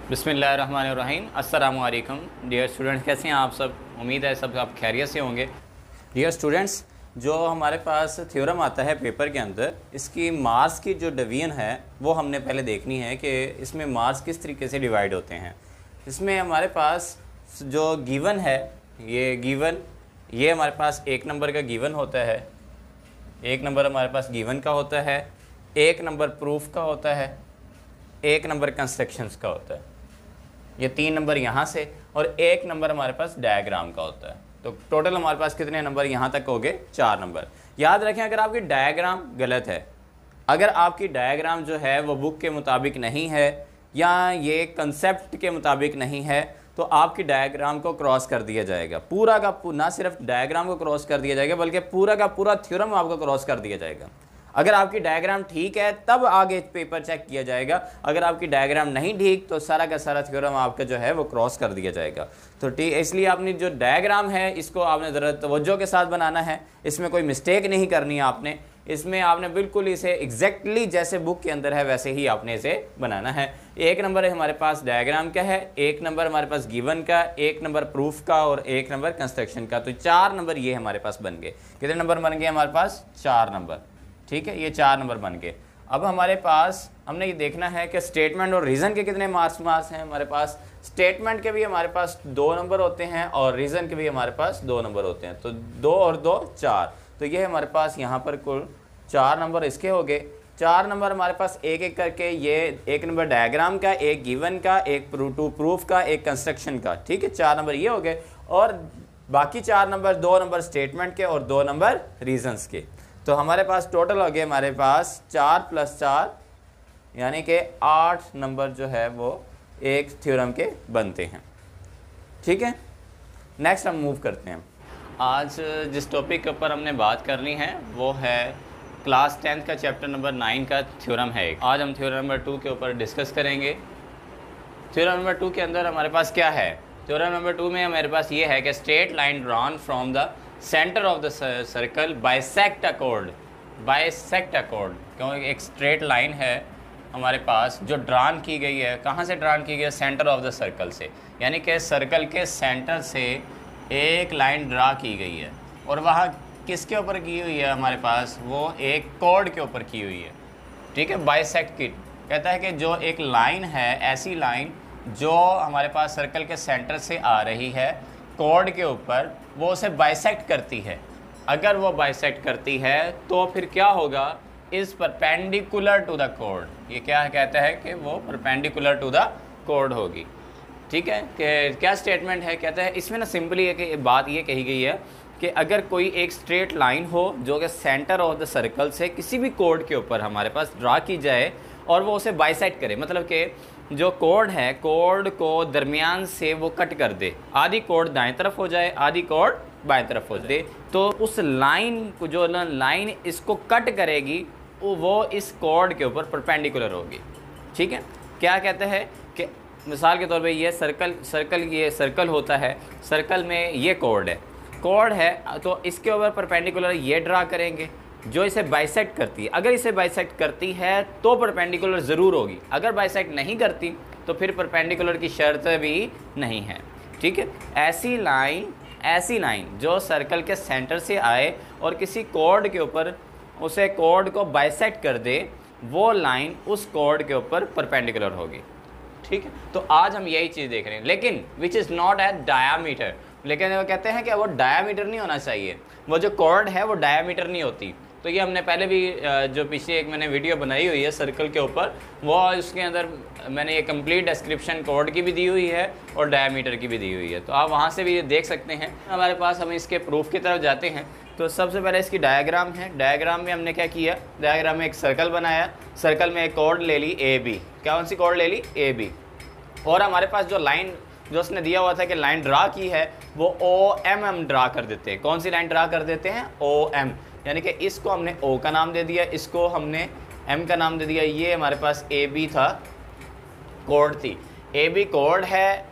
बिस्मिल्लाहिर्रहमानिर्रहीम। अस्सलामु अलैकुम डियर स्टूडेंट्स, कैसे हैं आप सब। उम्मीद है सब आप खैरियत से होंगे। डियर स्टूडेंट्स, जो हमारे पास थ्योरम आता है पेपर के अंदर, इसकी मार्क्स की जो डिवीजन है वो हमने पहले देखनी है कि इसमें मार्क्स किस तरीके से डिवाइड होते हैं। इसमें हमारे पास जो गिवन है, ये हमारे पास 1 नंबर का गिवन होता है, 1 नंबर हमारे पास गिवन का होता है, 1 नंबर प्रूफ का होता है, 1 नंबर कंस्ट्रक्शंस का होता है, ये 3 नंबर यहाँ से, और 1 नंबर हमारे पास डायग्राम का होता है। तो टोटल हमारे पास कितने नंबर यहाँ तक हो गए? 4 नंबर। याद रखें, अगर आपकी डायग्राम गलत है, अगर आपकी डायग्राम जो है वो बुक के मुताबिक नहीं है या ये कंसेप्ट के मुताबिक नहीं है, तो आपकी डायग्राम को क्रॉस कर दिया जाएगा। पूरा का ना सिर्फ डायग्राम को क्रॉस कर दिया जाएगा बल्कि पूरा का पूरा थ्योरम आपको क्रॉस कर दिया जाएगा। अगर आपकी डायग्राम ठीक है तब आगे पेपर चेक किया जाएगा, अगर आपकी डायग्राम नहीं ठीक तो सारा का सारा थ्योरम आपका जो है वो क्रॉस कर दिया जाएगा। तो ठीक, इसलिए आपने जो डायग्राम है इसको आपने ज़रा तवज्जो के साथ बनाना है, इसमें कोई मिस्टेक नहीं करनी है आपने, इसमें आपने बिल्कुल इसे एग्जैक्टली जैसे बुक के अंदर है वैसे ही आपने इसे बनाना है। 1 नंबर हमारे पास डायग्राम का है, 1 नंबर हमारे पास गिवन का, 1 नंबर प्रूफ का और 1 नंबर कंस्ट्रक्शन का। तो 4 नंबर ये हमारे पास बन गए। कितने नंबर बन गए हमारे पास? 4 नंबर। ठीक है, ये 4 नंबर बन गए। अब हमारे पास हमने ये देखना है कि स्टेटमेंट और रीज़न के कितने मार्क्स हैं हमारे पास। स्टेटमेंट के भी हमारे पास 2 नंबर होते हैं और रीज़न के भी हमारे पास 2 नंबर होते हैं। तो 2 और 2 4, तो ये हमारे पास यहाँ पर कुल 4 नंबर इसके हो गए। 4 नंबर हमारे पास एक एक करके, ये 1 नंबर डायग्राम का, 1 गिवन का, 1 प्रूफ का, 1 कंस्ट्रक्शन का। ठीक है, 4 नंबर ये हो गए और बाकी 4 नंबर, 2 नंबर स्टेटमेंट के और 2 नंबर रीजंस के। तो हमारे पास टोटल हो गए हमारे पास 4 + 4 यानी कि 8 नंबर जो है वो एक थ्योरम के बनते हैं। ठीक है, नेक्स्ट हम मूव करते हैं। आज जिस टॉपिक के ऊपर हमने बात करनी है वो है क्लास 10th का चैप्टर नंबर 9 का थ्योरम है। आज हम थ्योरम नंबर 2 के ऊपर डिस्कस करेंगे। थ्योरम नंबर 2 के अंदर हमारे पास क्या है? थ्योरम नंबर 2 में हमारे पास ये है कि straight line drawn from the centre of the circle bisect a cord. Bisect a cord क्यों? एक स्ट्रेट लाइन है हमारे पास जो ड्रान की गई है। कहाँ से ड्रान की गई है? सेंटर ऑफ द सर्कल से, यानी कि सर्कल के सेंटर से एक लाइन ड्रा की गई है और वहाँ किसके ऊपर की हुई है हमारे पास? वो एक कॉर्ड के ऊपर की हुई है। ठीक है, बाइसेक्ट की कहता है कि जो एक लाइन है, ऐसी लाइन जो हमारे पास सर्कल के सेंटर से आ रही है कॉर्ड के ऊपर, वो उसे बाइसेक्ट करती है। अगर वो बाइसेक्ट करती है तो फिर क्या होगा? Is perpendicular to the chord. ये क्या कहता है कि वो परपेंडिकुलर टू द कॉर्ड होगी। ठीक है, कि क्या स्टेटमेंट है? कहता है इसमें ना सिंपली है कि बात ये कही गई है कि अगर कोई एक स्ट्रेट लाइन हो जो कि सेंटर ऑफ द सर्कल से किसी भी कॉर्ड के ऊपर हमारे पास ड्रा की जाए और वो उसे बाइसेक्ट करे, मतलब कि जो कॉर्ड है, कॉर्ड को दरमियान से वो कट कर दे, आधी कॉर्ड दाएं तरफ हो जाए, आधी कॉर्ड बाएं तरफ हो जाए, तो उस लाइन को, जो लाइन इसको कट करेगी, वो इस कॉर्ड के ऊपर परपेंडिकुलर होगी। ठीक है, क्या कहते हैं कि मिसाल के तौर पे ये ये सर्कल होता है, सर्कल में ये कॉर्ड है तो इसके ऊपर परपेंडिकुलर ये ड्रा करेंगे जो इसे बाइसेक्ट करती है। अगर इसे बाइसेक्ट करती है तो परपेंडिकुलर ज़रूर होगी, अगर बाइसेक्ट नहीं करती तो फिर परपेंडिकुलर की शर्त भी नहीं है। ठीक है, ऐसी लाइन जो सर्कल के सेंटर से आए और किसी कॉर्ड के ऊपर उसे कॉर्ड को बाइसेक्ट कर दे, वो लाइन उस कॉर्ड के ऊपर परपेंडिकुलर होगी। ठीक है, तो आज हम यही चीज़ देख रहे हैं, लेकिन which is not at diameter. लेकिन वो कहते हैं कि वो डायामीटर नहीं होना चाहिए, वो जो कॉर्ड है वो डायामीटर नहीं होती। तो ये हमने पहले भी जो पीछे एक मैंने वीडियो बनाई हुई है सर्कल के ऊपर, वो उसके अंदर मैंने ये कंप्लीट डिस्क्रिप्शन कॉर्ड की भी दी हुई है और डायामीटर की भी दी हुई है, तो आप वहाँ से भी ये देख सकते हैं। हमारे पास हम इसके प्रूफ की तरफ जाते हैं। तो सबसे पहले इसकी डायग्राम है। डायग्राम में हमने क्या किया? डायग्राम में एक सर्कल बनाया, सर्कल में एक कॉर्ड ले ली AB। कौन सी कॉर्ड ले ली? AB। और हमारे पास जो लाइन जो उसने दिया हुआ था कि लाइन ड्रा की है वो OM हम ड्रा कर देते हैं। कौन सी लाइन ड्रा कर देते हैं? OM, यानी कि इसको हमने O का नाम दे दिया, इसको हमने M का नाम दे दिया। ये हमारे पास AB था, कॉर्ड थी, AB कॉर्ड है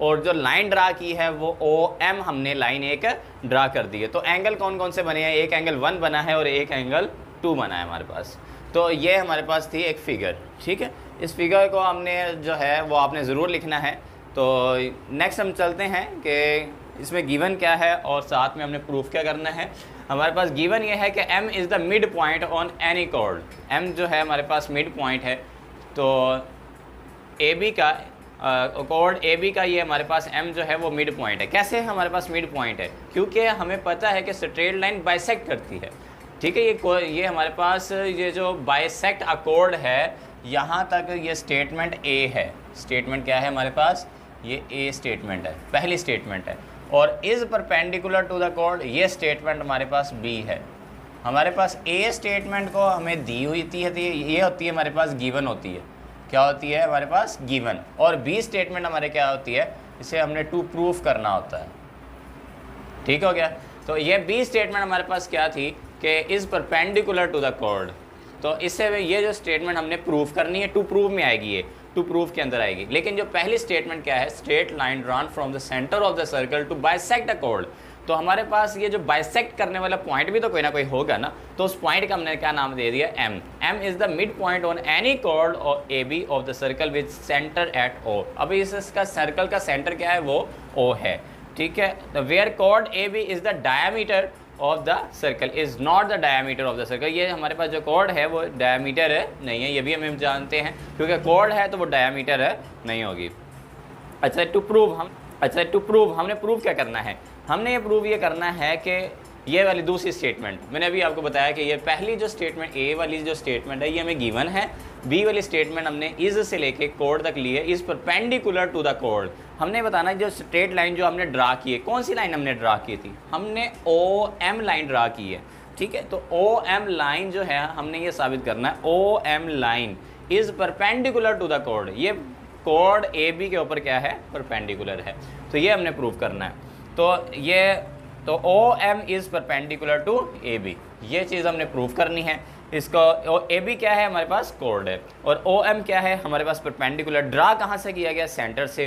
और जो लाइन ड्रा की है वो OM हमने लाइन एक ड्रा कर दी है। तो एंगल कौन कौन से बने हैं? एक एंगल 1 बना है और एक एंगल 2 बना है हमारे पास। तो ये हमारे पास थी एक फिगर। ठीक है, इस फिगर को हमने जो है वो आपने ज़रूर लिखना है। तो नेक्स्ट हम चलते हैं कि इसमें गिवन क्या है और साथ में हमने प्रूफ क्या करना है। हमारे पास गिवन ये है कि m is the mid point on any chord. m जो है हमारे पास मिड पॉइंट है, तो AB का कॉर्ड AB का ये हमारे पास m जो है वो मिड पॉइंट है। कैसे हमारे पास मिड पॉइंट है? क्योंकि हमें पता है कि स्ट्रेट लाइन बाइसेक्ट करती है, ठीक है। ये हमारे पास ये जो बाइसेक्ट अकॉर्ड है, यहाँ तक ये स्टेटमेंट A है। स्टेटमेंट क्या है हमारे पास? ये A स्टेटमेंट है, पहली स्टेटमेंट है। और is perpendicular to the chord, ये स्टेटमेंट हमारे पास B है। हमारे पास A स्टेटमेंट को हमें दी हुई थी, ये होती है हमारे पास गिवन होती है। क्या होती है हमारे पास? गिवन। और B स्टेटमेंट हमारे क्या होती है? इसे हमने टू प्रूफ करना होता है, ठीक हो गया। तो ये B स्टेटमेंट हमारे पास क्या थी कि is perpendicular to the chord. तो इससे ये जो स्टेटमेंट हमने प्रूफ करनी है, टू प्रूफ में आएगी, ये टू प्रूफ के अंदर आएगी। लेकिन जो पहली स्टेटमेंट क्या है? Straight line drawn from the centre of the circle to bisect a chord. तो हमारे पास ये जो बाइसेक्ट करने वाला पॉइंट भी तो कोई ना कोई होगा ना, तो उस पॉइंट का हमने क्या नाम दे दिया? M। M is the mid point on any chord और AB of the circle with centre at O। अब इसका सर्कल का सेंटर क्या है? वो O है, ठीक है। The where chord AB is the diameter of the circle is not the diameter of the circle. ये हमारे पास जो कॉर्ड है वो डायमीटर है नहीं है, ये भी हम जानते हैं, क्योंकि कॉर्ड है तो वो डायमीटर है नहीं होगी। अच्छा, टू प्रूव हमने प्रूव क्या करना है? हमने ये प्रूव ये करना है कि ये वाली दूसरी स्टेटमेंट, मैंने अभी आपको बताया कि ये पहली जो स्टेटमेंट A वाली जो स्टेटमेंट है ये हमें गिवन है। B वाली स्टेटमेंट हमने इज़ से लेके कॉर्ड तक लिए, is perpendicular to the chord. हमने बताना जो स्ट्रेट लाइन जो हमने ड्रा की है, कौन सी लाइन हमने ड्रा की थी? हमने OM लाइन ड्रा की है, ठीक है। तो OM लाइन जो है हमने ये साबित करना है, OM line is perpendicular to the chord. ये कॉर्ड AB के ऊपर क्या है? परपेंडिकुलर है। तो ये हमने प्रूव करना है। तो OM is perpendicular to AB, ये चीज़ हमने प्रूव करनी है। इसको AB क्या है? हमारे पास कॉर्ड है। और OM क्या है? हमारे पास परपेंडिकुलर। ड्रा कहाँ से किया गया? सेंटर से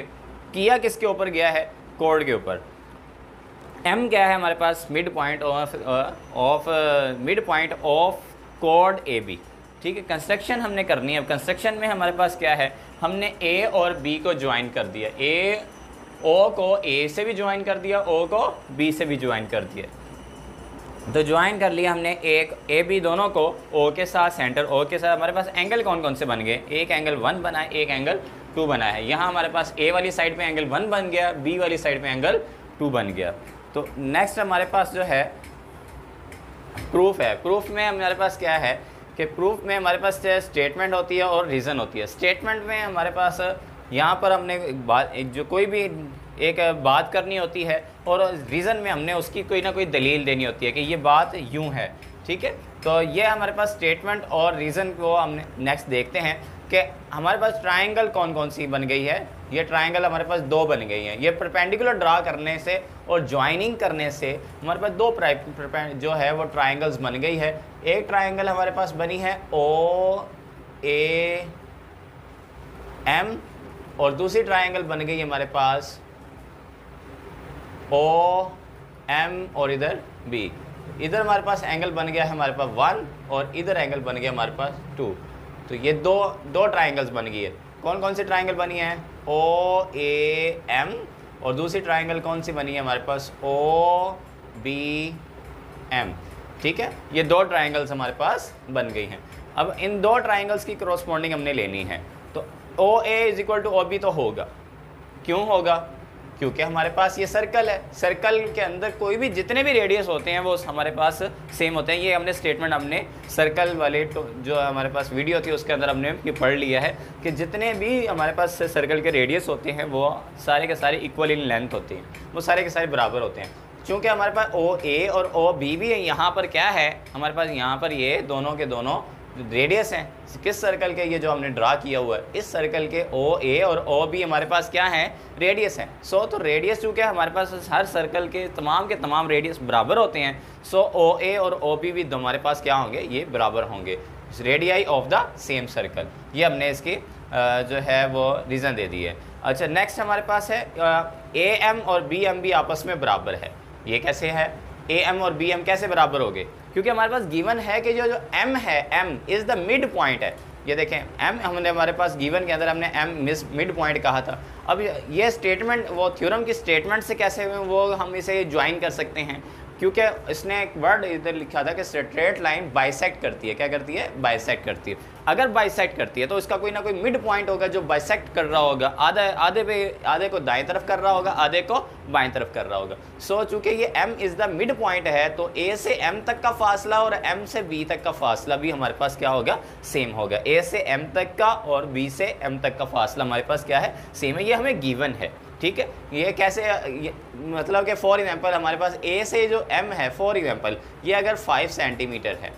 किया। किसके ऊपर गया है? कॉर्ड के ऊपर। M क्या है हमारे पास? Mid point of chord AB, ठीक है। कंस्ट्रक्शन हमने करनी है। अब कंस्ट्रक्शन में हमारे पास क्या है? हमने A और B को ज्वाइन कर दिया। O को A से भी ज्वाइन कर दिया, O को B से भी ज्वाइन कर दिया। तो ज्वाइन कर लिया हमने एक AB दोनों को O के साथ, सेंटर O के साथ। हमारे पास एंगल कौन कौन से बन गए? एक एंगल 1 बना है, एक एंगल 2 बना है। यहाँ हमारे पास A वाली साइड पे एंगल 1 बन गया, B वाली साइड पे एंगल 2 बन गया। तो नेक्स्ट हमारे पास जो है प्रूफ है। प्रूफ में हमारे पास क्या है कि प्रूफ में हमारे पास स्टेटमेंट होती है और रीज़न होती है। स्टेटमेंट में हमारे पास यहाँ पर हमने जो कोई भी एक बात करनी होती है और रीज़न में हमने उसकी कोई ना कोई दलील देनी होती है कि ये बात यूँ है, ठीक है। तो ये हमारे पास स्टेटमेंट और रीज़न को हमने नेक्स्ट देखते हैं कि हमारे पास ट्रायंगल कौन कौन सी बन गई है। ये ट्रायंगल हमारे पास 2 बन गई हैं। ये परपेंडिकुलर ड्रा करने से और ज्वाइनिंग करने से हमारे पास 2 जो है वो ट्रायंगल्स बन गई है। एक ट्रायंगल हमारे पास बनी है OAM और दूसरी ट्रायंगल बन गई हमारे पास OM और इधर B। इधर हमारे पास एंगल बन गया है हमारे पास 1 और इधर एंगल बन गया हमारे पास 2। तो ये दो ट्रायंगल्स बन गई है। कौन कौन सी ट्रायंगल बनी है? OAM और दूसरी ट्रायंगल कौन सी बनी है हमारे पास? OBM, ठीक है। ये 2 ट्रायंगल्स हमारे पास बन गई हैं। अब इन 2 ट्रायंगल्स की करस्पॉन्डिंग हमने लेनी है। तो OA = OB तो होगा। क्यों होगा? क्योंकि हमारे पास ये सर्कल है। सर्कल के अंदर कोई भी जितने भी रेडियस होते हैं वो हमारे पास सेम होते हैं। ये हमने स्टेटमेंट हमने सर्कल वाले जो हमारे पास वीडियो थी उसके अंदर हमने ये पढ़ लिया है कि जितने भी हमारे पास सर्कल के रेडियस होते हैं वो सारे के सारे इक्वल इन लेंथ होते हैं, वो सारे के सारे बराबर होते हैं। चूँकि हमारे पास OA और OB भी है, यहाँ पर क्या है हमारे पास? यहाँ पर ये दोनों के दोनों रेडियस हैं। किस सर्कल के? ये जो हमने ड्रा किया हुआ है इस सर्कल के OA और OB हमारे पास क्या है? रेडियस हैं। तो रेडियस चूँकि हमारे पास हर सर्कल के तमाम रेडियस बराबर होते हैं, OA और OB भी हमारे पास क्या होंगे? ये बराबर होंगे, radii of the same circle. ये हमने इसकी जो है वो रीज़न दे दी है। अच्छा, नेक्स्ट हमारे पास है AM और BM भी आपस में बराबर है। ये कैसे है? AM और BM कैसे बराबर हो गए? क्योंकि हमारे पास गिवन है कि जो M है, M is the mid point है। ये देखें m हमने हमारे पास गिवन के अंदर हमने m मिड पॉइंट कहा था। अब ये स्टेटमेंट वो थ्योरम की स्टेटमेंट से कैसे वो हम इसे ज्वाइन कर सकते हैं, क्योंकि इसने एक वर्ड इधर लिखा था कि स्ट्रेट लाइन बाइसेक्ट करती है। क्या करती है? बाइसेक्ट करती है। अगर बाइसेक्ट करती है तो इसका कोई ना कोई मिड पॉइंट होगा जो बाइसेक्ट कर रहा होगा, आधे को दाएं तरफ कर रहा होगा, आधे को बाएं तरफ कर रहा होगा। सो चूंकि ये m is the mid point है तो a से m तक का फासला और m से b तक का फासला भी हमारे पास क्या होगा? सेम होगा। a से m तक का और b से m तक का फासला हमारे पास क्या है? सेम है। ये हमें गिवन है, ठीक है। ये कैसे मतलब कि फॉर एग्जांपल हमारे पास a से जो m है, फॉर एग्जांपल ये अगर 5 सेंटीमीटर है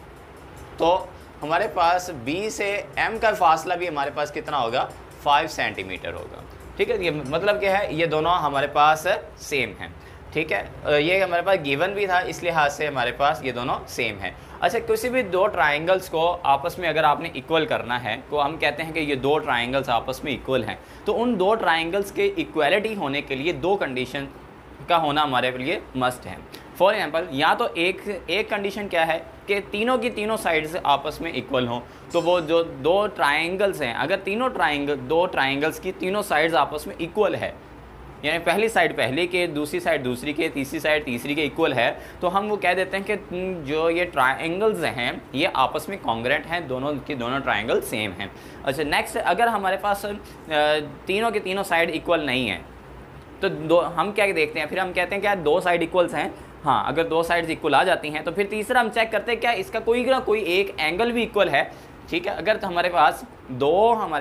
तो हमारे पास b से m का फासला भी हमारे पास कितना होगा? 5 सेंटीमीटर होगा, ठीक है। ये मतलब क्या है? ये दोनों हमारे पास सेम हैं, ठीक है। ये हमारे पास गिवन भी था, इस लिहाज से हमारे पास ये दोनों सेम है। अच्छा, किसी भी दो ट्राइंगल्स को आपस में अगर आपने इक्वल करना है तो हम कहते हैं कि ये दो ट्राइंगल्स आपस में इक्वल हैं, तो उन दो ट्राइंगल्स के इक्वलिटी होने के लिए दो कंडीशन का होना हमारे लिए मस्ट है। फॉर एग्जांपल या तो एक कंडीशन क्या है कि तीनों की तीनों साइड्स आपस में इक्वल हों, तो वो जो दो ट्राइंगल्स हैं, अगर दो ट्राइंगल्स की तीनों साइड्स आपस में इक्वल है, यानी पहली साइड पहले के, दूसरी साइड दूसरी के, तीसरी साइड तीसरी के इक्वल है, तो हम वो कह देते हैं कि जो ये ट्राइंगल्स हैं ये आपस में कॉन्ग्रुएंट हैं, दोनों के दोनों ट्राइंगल सेम हैं। अच्छा, नेक्स्ट, अगर हमारे पास तीनों के तीनों साइड इक्वल नहीं है तो हम क्या देखते हैं, फिर हम कहते हैं क्या दो साइड इक्वल्स हैं। हाँ, अगर दो साइड्स इक्वल आ जाती हैं तो फिर तीसरा हम चेक करते हैं क्या इसका कोई ना कोई एक एंगल भी इक्वल है, ठीक है। अगर तो हमारे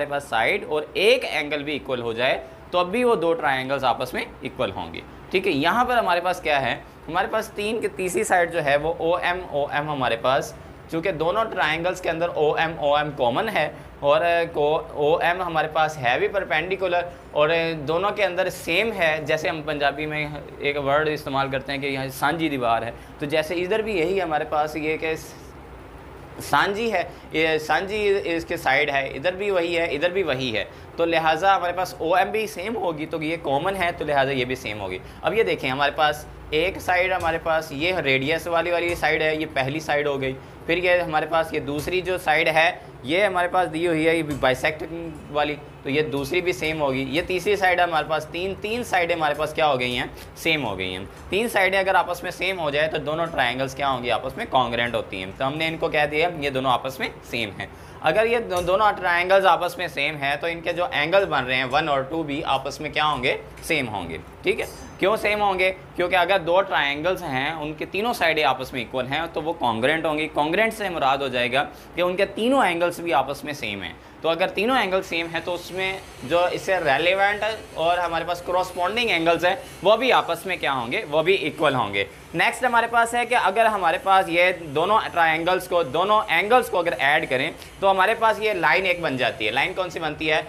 पास साइड और एक एंगल भी इक्वल हो जाए तो अब भी वो दो ट्राइंगल्स आपस में इक्वल होंगे, ठीक है। यहाँ पर हमारे पास क्या है? हमारे पास तीसरी साइड जो है वो OM हमारे पास, चूँकि दोनों ट्राइंगल्स के अंदर OM कॉमन है और OM हमारे पास है भी परपेंडिकुलर और दोनों के अंदर सेम है। जैसे हम पंजाबी में एक वर्ड इस्तेमाल करते हैं कि यहाँ सांझी दीवार है, तो जैसे इधर भी यही हमारे पास ये कि सांझी है, ये सांझी इसके साइड है, इधर भी वही है, इधर भी वही है, तो लिहाजा हमारे पास OM भी सेम होगी, तो ये कॉमन है तो लिहाजा ये भी सेम होगी। अब ये देखें, हमारे पास एक साइड हमारे पास ये रेडियस वाली साइड है, ये पहली साइड हो गई। फिर ये हमारे पास ये दूसरी जो साइड है ये हमारे पास दी हुई है ये बाइसेक्ट वाली, तो ये दूसरी भी सेम होगी। ये तीसरी साइड है हमारे पास, तीन साइडें हमारे पास क्या हो गई हैं? सेम हो गई हैं। तीन साइडें अगर आपस में सेम हो जाए तो दोनों ट्राइंगल्स क्या होंगी? आपस में कॉन्ग्रुएंट होती हैं। तो हमने इनको कह दिया ये दोनों आपस में सेम हैं। अगर ये दोनों ट्राइंगल्स आपस में सेम है तो इनके जो एंगल बन रहे हैं 1 और 2 भी आपस में क्या होंगे? सेम होंगे, ठीक है। क्यों सेम होंगे? क्योंकि अगर दो ट्राइंगल्स हैं उनके तीनों साइडें आपस में इक्वल हैं तो वो कॉन्ग्रुएंट होंगी। कॉन्ग्रुएंट से मुराद हो जाएगा कि उनके तीनों एंगल्स भी आपस में सेम हैं। तो अगर तीनों एंगल सेम है तो उसमें जो इससे रेलेवेंट और हमारे पास करस्पॉन्डिंग एंगल्स हैं वो भी आपस में क्या होंगे? वो भी इक्वल होंगे। नेक्स्ट हमारे पास है कि अगर हमारे पास ये दोनों एंगल्स को अगर ऐड करें तो हमारे पास ये लाइन एक बन जाती है। लाइन कौन सी बनती है?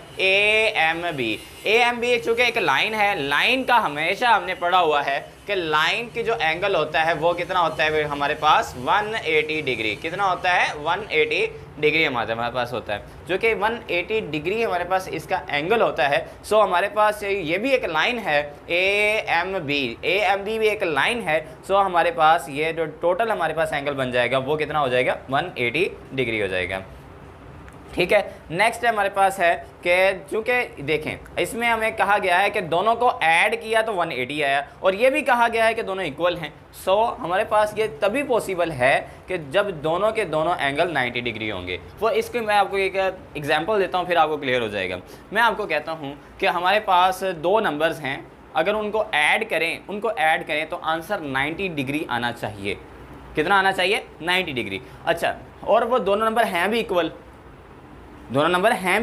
AMB चूँकि एक लाइन है, लाइन का हमेशा हमने पढ़ा हुआ है कि लाइन की जो एंगल होता है वो कितना होता है हमारे पास? 180 डिग्री। कितना होता है? 180 डिग्री हमारे पास होता है, जो कि 180 डिग्री हमारे पास इसका एंगल होता है। सो हमारे पास ये भी एक लाइन है AMB भी एक लाइन है। सो हमारे पास ये जो टोटल हमारे पास एंगल बन जाएगा वो कितना हो जाएगा? 180 डिग्री हो जाएगा, ठीक है। नेक्स्ट हमारे पास है कि चूँकि देखें इसमें हमें कहा गया है कि दोनों को ऐड किया तो 180 आया और ये भी कहा गया है कि दोनों इक्वल हैं। सो हमारे पास ये तभी पॉसिबल है कि जब दोनों के दोनों एंगल 90 डिग्री होंगे। वो इसके मैं आपको एक एग्जांपल देता हूँ फिर आपको क्लियर हो जाएगा। मैं आपको कहता हूँ कि हमारे पास दो नंबर्स हैं, अगर उनको ऐड करें तो आंसर 90 डिग्री आना चाहिए। कितना आना चाहिए? 90 डिग्री। अच्छा, और वो दोनों नंबर हैं भी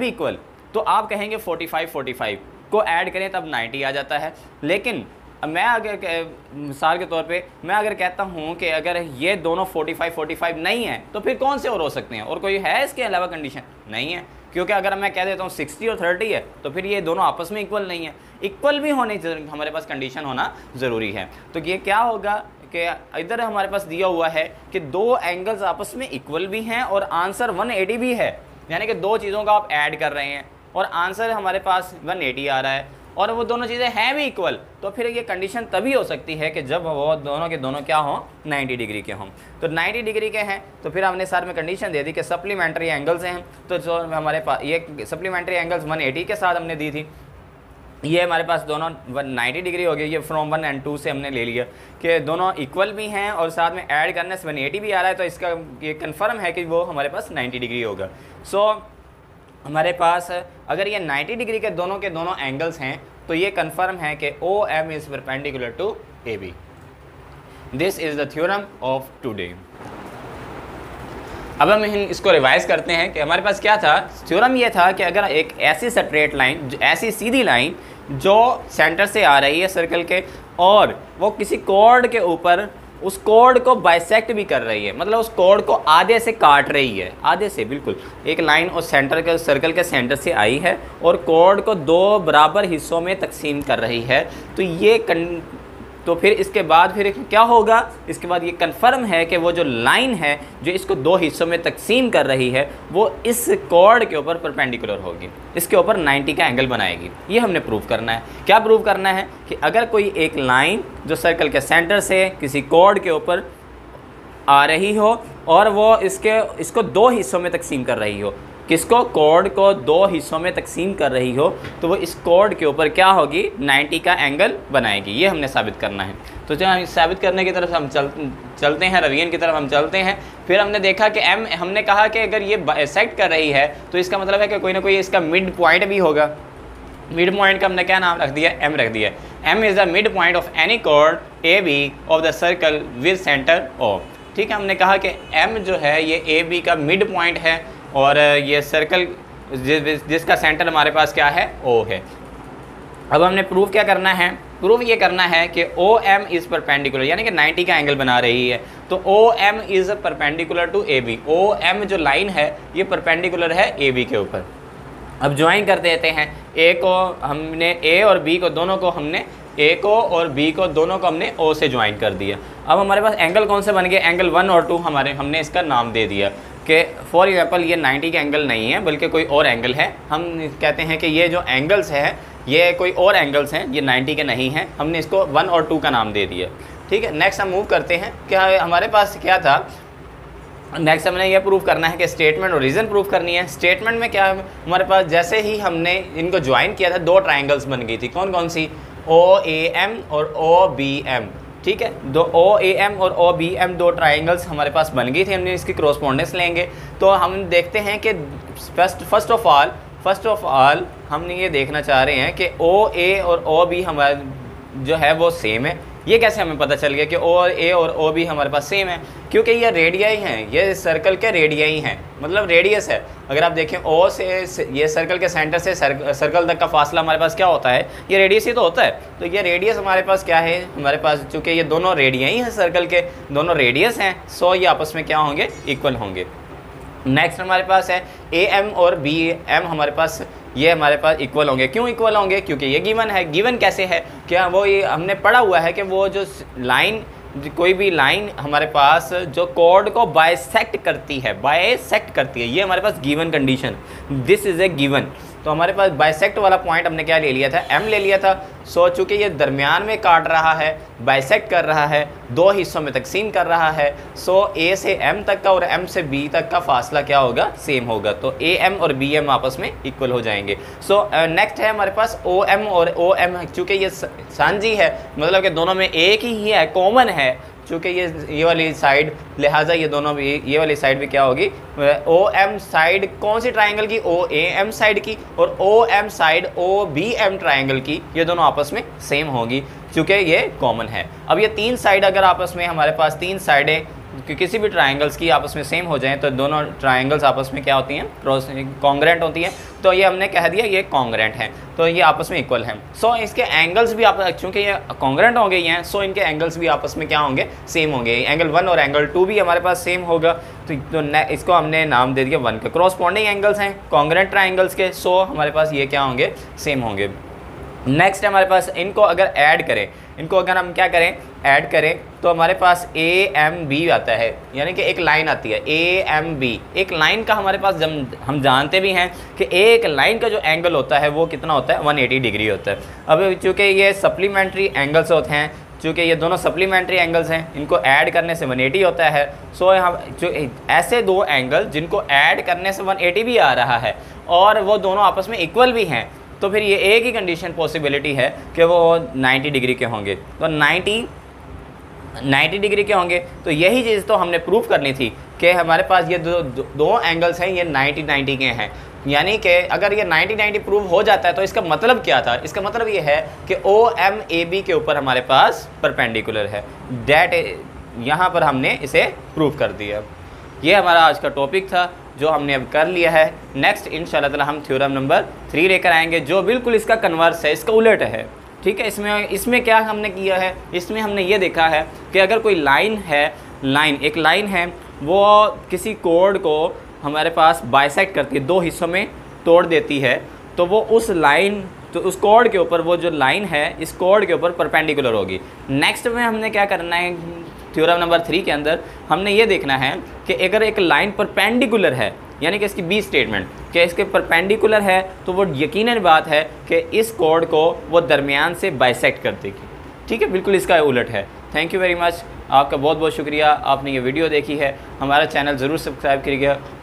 इक्वल, तो आप कहेंगे 45 को ऐड करें तब 90 आ जाता है। लेकिन मैं अगर मिसाल के तौर पे मैं अगर कहता हूं कि अगर ये दोनों 45 नहीं है तो फिर कौन से और हो सकते हैं? और कोई है इसके अलावा कंडीशन? नहीं है, क्योंकि अगर मैं कह देता हूँ 60 और 30 है तो फिर ये दोनों आपस में इक्वल नहीं है। इक्वल भी होने हमारे पास कंडीशन होना ज़रूरी है। तो ये क्या होगा कि इधर हमारे पास दिया हुआ है कि दो एंगल्स आपस में इक्वल भी हैं और आंसर 180 भी है, यानी कि दो चीज़ों का आप ऐड कर रहे हैं और आंसर हमारे पास 180 आ रहा है। और वो दोनों चीज़ें हैं भी इक्वल, तो फिर ये कंडीशन तभी हो सकती है कि जब वो दोनों के दोनों क्या हों, 90 डिग्री के हों। तो 90 डिग्री के हैं तो फिर हमने साथ में कंडीशन दे दी कि सप्लीमेंट्री एंगल्स हैं, तो जो हमारे पास ये सप्लीमेंट्री एंगल्स 180 के साथ हमने दी थी, ये हमारे पास दोनों 90 डिग्री हो गई। ये फ्रॉम 1 और 2 से हमने ले लिया कि दोनों इक्वल भी हैं और साथ में ऐड करने से 180 भी आ रहा है, तो इसका ये कंफर्म है कि वो हमारे पास 90 डिग्री होगा। सो हमारे पास अगर ये 90 डिग्री के दोनों एंगल्स हैं तो ये कंफर्म है कि OM is perpendicular to AB। This is the theorem of today. अब हम इसको रिवाइज करते हैं कि हमारे पास क्या था। थ्योरम ये था कि अगर एक ऐसी स्ट्रेट लाइन, ऐसी सीधी लाइन जो सेंटर से आ रही है सर्कल के, और वो किसी कॉर्ड के ऊपर उस कॉर्ड को बाइसेक्ट भी कर रही है, मतलब उस कॉर्ड को आधे से काट रही है, आधे से बिल्कुल एक लाइन उस सेंटर के सर्कल के सेंटर से आई है और कॉर्ड को 2 बराबर हिस्सों में तकसीम कर रही है, तो फिर इसके बाद फिर क्या होगा, इसके बाद ये कंफर्म है कि वो जो लाइन है जो इसको 2 हिस्सों में तकसीम कर रही है वो इस कॉर्ड के ऊपर परपेंडिकुलर होगी, इसके ऊपर 90 का एंगल बनाएगी। ये हमने प्रूव करना है। क्या प्रूव करना है कि अगर कोई एक लाइन जो सर्कल के सेंटर से किसी कॉर्ड के ऊपर आ रही हो और वो इसको 2 हिस्सों में तकसीम कर रही हो, किसको, कॉर्ड को 2 हिस्सों में तकसीम कर रही हो, तो वो इस कॉर्ड के ऊपर क्या होगी, 90 का एंगल बनाएगी। ये हमने साबित करना है। तो जब हम साबित करने की तरफ हम चलते हैं, रवियन की तरफ हम चलते हैं। फिर हमने देखा कि M, हमने कहा कि अगर ये बाइसेक्ट कर रही है तो इसका मतलब है कि कोई ना कोई इसका मिड पॉइंट भी होगा। मिड पॉइंट का हमने क्या नाम रख दिया, M रख दिया। M is the mid point of any chord AB of the circle with centre O। ठीक है, हमने कहा कि M जो है ये AB का मिड पॉइंट है और ये सर्कल जिसका सेंटर हमारे पास क्या है, O है। अब हमने प्रूफ क्या करना है, प्रूफ ये करना है कि OM इज़ परपेंडिकुलर, यानी कि 90 का एंगल बना रही है, तो OM is perpendicular to AB। OM जो लाइन है ये परपेंडिकुलर है AB के ऊपर। अब ज्वाइन कर देते हैं, A को हमने A और B को दोनों को हमने A को और B को दोनों को हमने O से ज्वाइन कर दिया। अब हमारे पास एंगल कौन से बन गए, एंगल 1 और 2 हमने इसका नाम दे दिया कि फॉर एग्जाम्पल ये 90 का एंगल नहीं है बल्कि कोई और एंगल है। हम कहते हैं कि ये जो एंगल्स है ये कोई और एंगल्स हैं, ये 90 के नहीं हैं। हमने इसको 1 और 2 का नाम दे दिया। ठीक है, नेक्स्ट हम मूव करते हैं। क्या हमारे पास क्या था, नेक्स्ट हमने ये प्रूव करना है कि स्टेटमेंट और रीज़न प्रूव करनी है। स्टेटमेंट में क्या हमारे पास, जैसे ही हमने इनको ज्वाइन किया था 2 ट्राइंगल्स बन गई थी। कौन कौन सी, OAM और OBM। ठीक है, दो OAM और OBM 2 ट्राइंगल्स हमारे पास बन गई थी। हमने इसकी क्रॉसपोंडेंस लेंगे तो हम देखते हैं कि फर्स्ट ऑफ ऑल हमने ये देखना चाह रहे हैं कि OA और OB हमारा जो है वो सेम है। ये कैसे हमें पता चल गया कि OA और OB हमारे पास सेम है, क्योंकि ये रेडियाई हैं, ये सर्कल के रेडियाई हैं, मतलब रेडियस है। अगर आप देखें O से ये सर्कल के सेंटर से सर्कल तक का फासला हमारे पास क्या होता है, ये रेडियस ही तो होता है। तो ये रेडियस हमारे पास क्या है, हमारे पास चूँकि ये दोनों रेडियाई हैं, सर्कल के दोनों रेडियस हैं, सो ये आपस में क्या होंगे, इक्वल होंगे। नेक्स्ट हमारे पास है AM और BM हमारे पास, ये हमारे पास इक्वल होंगे। क्यों इक्वल होंगे, क्योंकि ये गिवन है। गिवन कैसे है, क्या वो ये हमने पढ़ा हुआ है कि वो जो लाइन, कोई भी लाइन हमारे पास जो कॉर्ड को बाइसेक्ट करती है, ये हमारे पास given condition, this is a given. तो हमारे पास बाइसेक्ट वाला पॉइंट हमने क्या ले लिया था, M ले लिया था। सो चूँकि ये दरमियान में काट रहा है, बाइसेक्ट कर रहा है, 2 हिस्सों में तकसीम कर रहा है, सो A से M तक का और M से B तक का फासला क्या होगा, सेम होगा। तो AM और BM आपस में इक्वल हो जाएंगे। सो नेक्स्ट है हमारे पास OM और OM, चूँकि ये सांझी है, मतलब कि दोनों में एक ही है, कॉमन है, चूँकि ये वाली साइड, लिहाजा ये दोनों भी, ये वाली साइड भी क्या होगी, OM साइड कौन सी ट्राइंगल की, OAM साइड की, और OM साइड OBM ट्राइंगल की, ये दोनों आपस में सेम होगी चूँकि ये कॉमन है। अब ये 3 साइड अगर आपस में हमारे पास 3 साइडें किसी भी ट्राइंगल्स की आपस में सेम हो जाएं तो दोनों ट्राइंगल्स आपस में क्या होती हैं, कॉन्ग्रेंट होती हैं। तो ये हमने कह दिया ये कॉन्ग्रेंट हैं, तो ये आपस में इक्वल हैं। सो इसके एंगल्स भी आप, चूँकि ये कॉन्ग्रेंट हो गई हैं, सो इनके एंगल्स भी आपस में क्या होंगे, सेम होंगे। एंगल 1 और एंगल 2 भी हमारे पास सेम होगा। तो इसको हमने नाम दे दिया 1 का। क्रॉसपॉन्डिंग एंगल्स हैं कॉन्ग्रेंट ट्राइंगल्स के, सो हमारे पास ये क्या होंगे, सेम होंगे। नेक्स्ट हमारे पास इनको अगर ऐड करें, इनको अगर हम क्या करें, ऐड करें, तो हमारे पास AMB आता है, यानी कि एक लाइन आती है AMB। एक लाइन का हमारे पास हम जानते भी हैं कि एक लाइन का जो एंगल होता है वो कितना होता है, 180 डिग्री होता है। अब चूँकि ये सप्लीमेंट्री एंगल्स होते हैं, चूँकि ये दोनों सप्लीमेंट्री एंगल्स हैं, इनको ऐड करने से 180 होता है। सो हम जो ऐसे दो एंगल जिनको ऐड करने से 180 भी आ रहा है और वो दोनों आपस में इक्वल भी हैं, तो फिर ये एक ही कंडीशन पॉसिबिलिटी है कि वो 90 डिग्री के होंगे। तो 90 डिग्री के होंगे। तो यही चीज़ तो हमने प्रूफ करनी थी कि हमारे पास ये दो एंगल्स हैं, ये 90 के हैं। यानी कि अगर ये 90 प्रूव हो जाता है तो इसका मतलब क्या था, इसका मतलब ये है कि OMAB के ऊपर हमारे पास परपेंडिकुलर है। डेट यहाँ पर हमने इसे प्रूव कर दिया। ये हमारा आज का टॉपिक था जो हमने अब कर लिया है। नेक्स्ट इंशाल्लाह ताला हम थ्योरम नंबर 3 लेकर आएंगे जो बिल्कुल इसका कन्वर्स है, इसका उलट है। ठीक है, इसमें क्या हमने किया है, इसमें हमने ये देखा है कि अगर कोई लाइन है, एक लाइन है, वो किसी कोड को हमारे पास बाइसेक्ट करती है, दो हिस्सों में तोड़ देती है, तो वो उस लाइन, तो उस कोड के ऊपर वो जो लाइन है इस कोड के ऊपर परपेंडिकुलर होगी। नेक्स्ट में हमने क्या करना है, थ्योरम नंबर 3 के अंदर हमने ये देखना है कि अगर एक लाइन परपेंडिकुलर है, यानी कि इसकी बी स्टेटमेंट कि इसके परपेंडिकुलर है, तो वो यकीनन बात है कि इस कोड को वो दरमियान से बाइसेक्ट कर देगी। ठीक है, बिल्कुल इसका उलट है। थैंक यू वेरी मच, आपका बहुत बहुत शुक्रिया, आपने ये वीडियो देखी है। हमारा चैनल ज़रूर सब्सक्राइब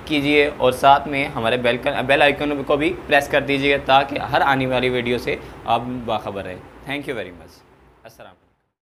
कीजिए और साथ में हमारे बेल आइकन को भी प्रेस कर दीजिए ताकि हर आने वाली वीडियो से आप बाखबर रहें। Thank you very much. अस्सलाम।